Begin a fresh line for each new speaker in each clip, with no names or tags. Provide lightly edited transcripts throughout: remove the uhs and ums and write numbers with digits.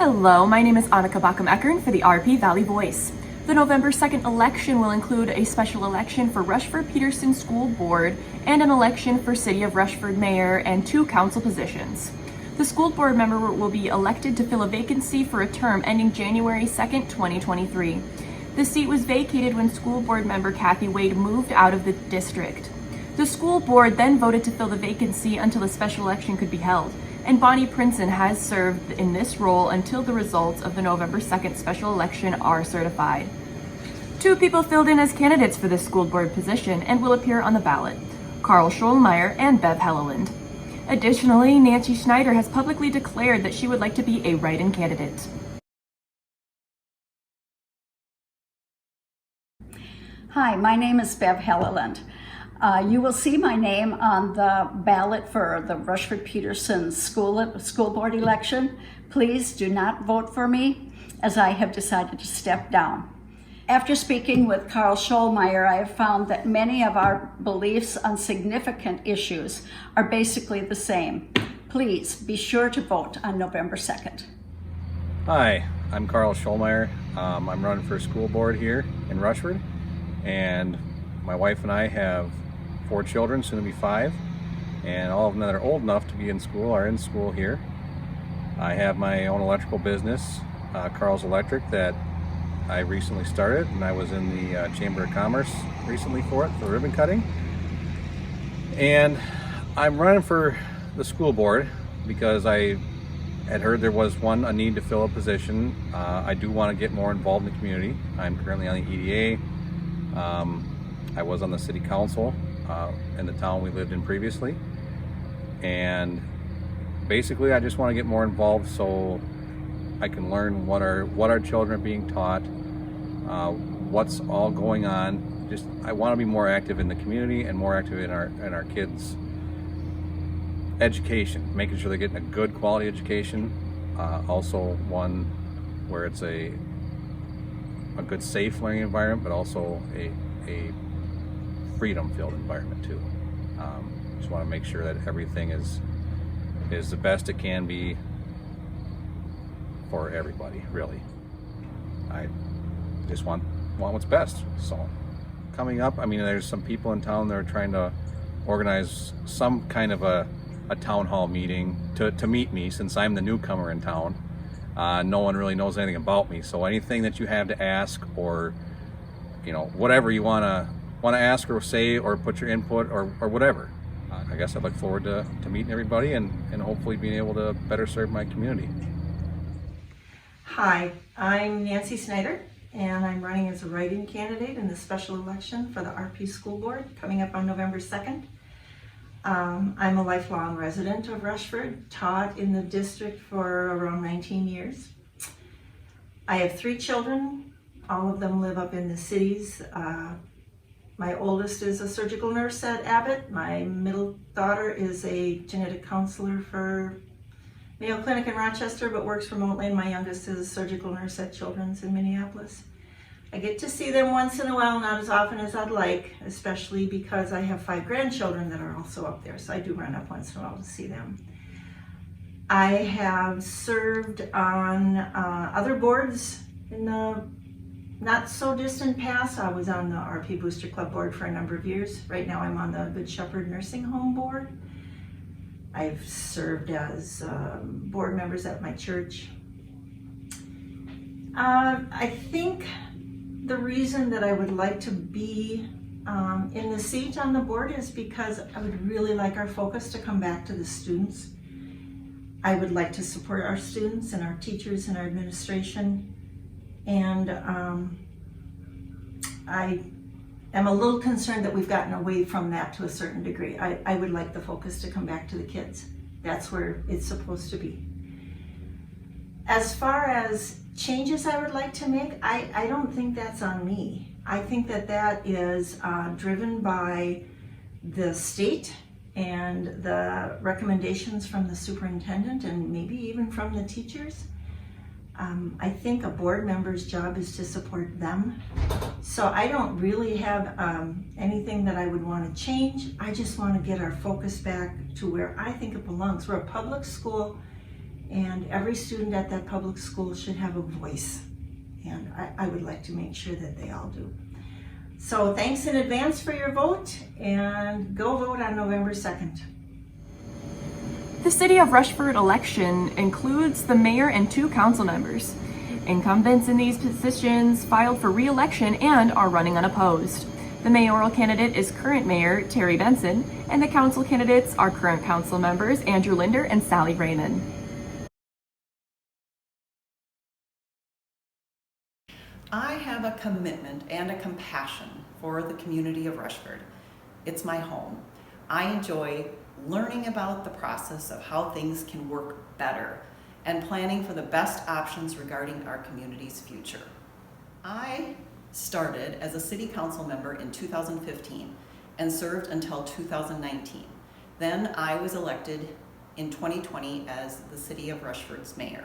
Hello, my name is Annika Bacham-Eckern for the RP Valley Voice. The November 2nd election will include a special election for Rushford-Peterson School Board and an election for City of Rushford Mayor and 2 council positions. The school board member will be elected to fill a vacancy for a term ending January 2nd, 2023. The seat was vacated when school board member Kathy Wade moved out of the district. The school board then voted to fill the vacancy until a special election could be held, and Bonnie Princeton has served in this role until the results of the November 2nd special election are certified. 2 people filled in as candidates for this school board position and will appear on the ballot: Carl Schollmeyer and Bev Helleland. Additionally, Nancy Schneider has publicly declared that she would like to be a write-in candidate.
Hi, my name is Bev Helleland. You will see my name on the ballot for the Rushford-Peterson school board election. Please do not vote for me, as I have decided to step down. After speaking with Carl Schollmeyer, I have found that many of our beliefs on significant issues are basically the same. Please be sure to vote on November 2nd.
Hi, I'm Carl Schollmeyer. I'm running for school board here in Rushford, and my wife and I have 4 children, soon to be 5, and all of them that are old enough to be in school are in school here. I have my own electrical business, Carl's Electric, that I recently started, and I was in the Chamber of Commerce recently for ribbon cutting. And I'm running for the school board because I had heard there was a need to fill a position. I do want to get more involved in the community. I'm currently on the EDA. I was on the city council in the town we lived in previously, and basically I just want to get more involved so I can learn what our children are being taught, what's all going on. I want to be more active in the community and more active in our kids' education, making sure they're getting a good quality education, also one where it's a good safe learning environment, but also a freedom-filled environment too. Just want to make sure that everything is the best it can be for everybody, really. I just want what's best. So coming up, I mean, there's some people in town that are trying to organize some kind of a town hall meeting to meet me, since I'm the newcomer in town. No one really knows anything about me, so anything that you have to ask, or whatever you want to ask or say, or put your input or whatever. I guess I look forward to meeting everybody and hopefully being able to better serve my community.
Hi, I'm Nancy Schneider, and I'm running as a write-in candidate in the special election for the RP School Board coming up on November 2nd. I'm a lifelong resident of Rushford, taught in the district for around 19 years. I have 3 children. All of them live up in the cities. My oldest is a surgical nurse at Abbott. My middle daughter is a genetic counselor for Mayo Clinic in Rochester, but works remotely, and my youngest is a surgical nurse at Children's in Minneapolis. I get to see them once in a while, not as often as I'd like, especially because I have 5 grandchildren that are also up there, so I do run up once in a while to see them. I have served on other boards in the not so distant past. I was on the RP Booster Club board for a number of years. Right now I'm on the Good Shepherd Nursing Home board. I've served as board members at my church. I think the reason that I would like to be in the seat on the board is because I would really like our focus to come back to the students. I would like to support our students and our teachers and our administration. And I am a little concerned that we've gotten away from that to a certain degree. I would like the focus to come back to the kids. That's where it's supposed to be. As far as changes I would like to make, I don't think that's on me. I think that is driven by the state and the recommendations from the superintendent and maybe even from the teachers. I think a board member's job is to support them. So I don't really have anything that I would want to change. I just want to get our focus back to where I think it belongs. We're a public school, And every student at that public school should have a voice. And I would like to make sure that they all do. So thanks in advance for your vote, and go vote on November 2nd.
The City of Rushford election includes the mayor and 2 council members. Incumbents in these positions filed for re-election and are running unopposed. The mayoral candidate is current mayor Terry Benson, and the council candidates are current council members Andrew Linder and Sally Raymond.
I have a commitment and a compassion for the community of Rushford. It's my home. I enjoy learning about the process of how things can work better and planning for the best options regarding our community's future. I started as a city council member in 2015 and served until 2019. Then I was elected in 2020 as the City of Rushford's mayor.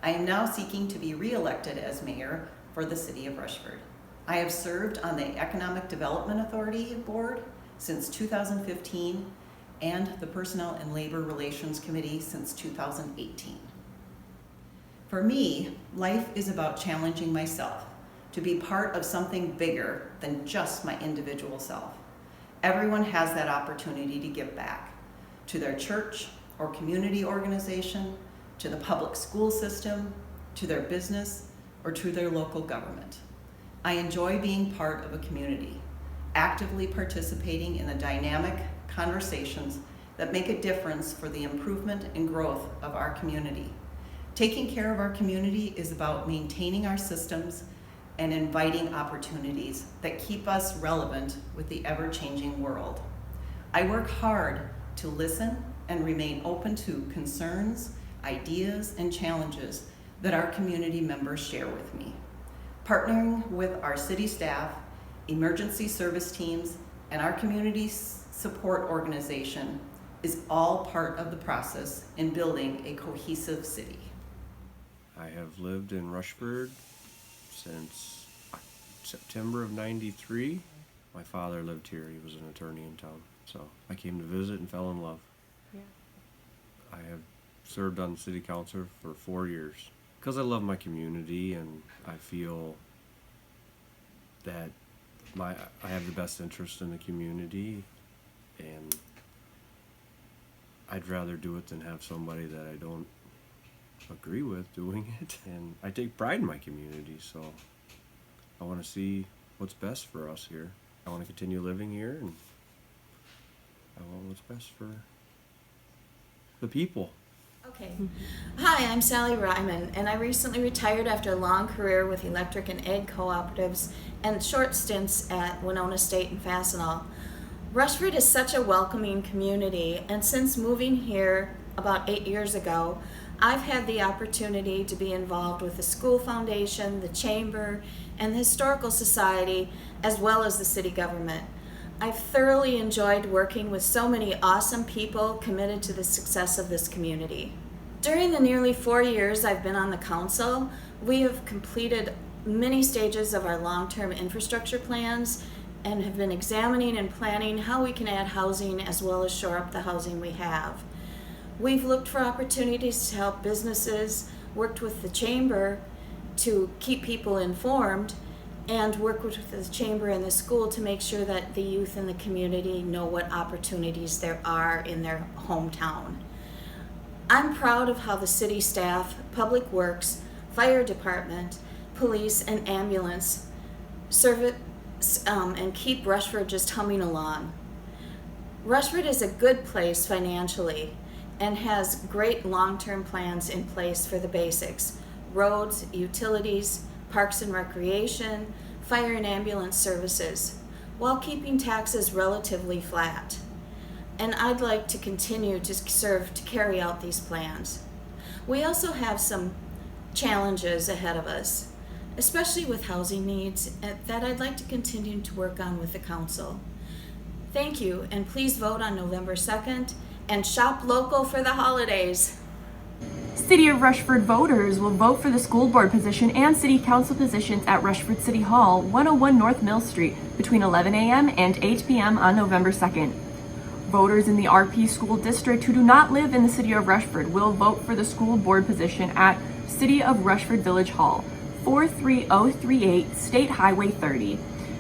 I am now seeking to be re-elected as mayor for the City of Rushford. I have served on the Economic Development Authority Board since 2015 and the Personnel and Labor Relations Committee since 2018. For me, life is about challenging myself to be part of something bigger than just my individual self. Everyone has that opportunity to give back to their church or community organization, to the public school system, to their business, or to their local government. I enjoy being part of a community, actively participating in the dynamic conversations that make a difference for the improvement and growth of our community. Taking care of our community is about maintaining our systems and inviting opportunities that keep us relevant with the ever-changing world. I work hard to listen and remain open to concerns, ideas, and challenges that our community members share with me. Partnering with our city staff, emergency service teams, and our community support organization is all part of the process in building a cohesive city.
I have lived in Rushford since September of '93. My father lived here. He was an attorney in town. So I came to visit and fell in love. Yeah. I have served on city council for 4 years because I love my community and I feel that I have the best interest in the community, and I'd rather do it than have somebody that I don't agree with doing it. And I take pride in my community, so I want to see what's best for us here. I want to continue living here, and I want what's best for the people.
Okay. Hi, I'm Sally Ryman, and I recently retired after a long career with electric and egg cooperatives and short stints at Winona State and Fastenal. Rushford is such a welcoming community, and since moving here about 8 years ago, I've had the opportunity to be involved with the School Foundation, the Chamber, and the Historical Society, as well as the city government. I've thoroughly enjoyed working with so many awesome people committed to the success of this community. During the nearly 4 years I've been on the council, we have completed many stages of our long-term infrastructure plans and have been examining and planning how we can add housing as well as shore up the housing we have. We've looked for opportunities to help businesses, worked with the Chamber to keep people informed, and work with the Chamber and the school to make sure that the youth in the community know what opportunities there are in their hometown. I'm proud of how the city staff, public works, fire department, police, and ambulance serve it and keep Rushford just humming along. Rushford is a good place financially and has great long-term plans in place for the basics: roads, utilities, parks and recreation, fire and ambulance services, while keeping taxes relatively flat. And I'd like to continue to serve to carry out these plans. We also have some challenges ahead of us, especially with housing needs, that I'd like to continue to work on with the council. Thank you, and please vote on November 2nd and shop local for the holidays.
City of Rushford voters will vote for the school board position and city council positions at Rushford City Hall, 101 North Mill Street, between 11 a.m. and 8 p.m. on November 2nd. Voters in the RP School District who do not live in the City of Rushford will vote for the school board position at City of Rushford Village Hall, 43038 State Highway 30,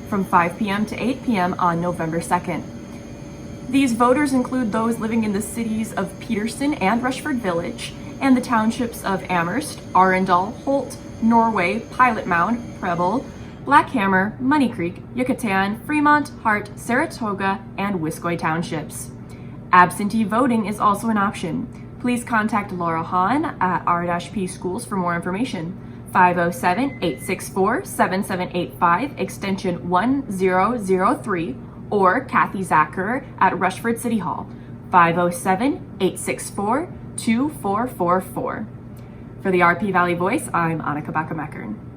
from 5 p.m. to 8 p.m. on November 2nd. These voters include those living in the cities of Peterson and Rushford Village, and the townships of Amherst, Arundel, Holt, Norway, Pilot Mound, Preble, Blackhammer, Money Creek, Yucatan, Fremont, Hart, Saratoga, and Wiscoy townships. Absentee voting is also an option. Please contact Laura Hahn at R-P Schools for more information. 507-864-7785, extension 1003, or Kathy Zacher at Rushford City Hall, 507-864-2444. For the RP Valley Voice, I'm Annika Backham-Eckern.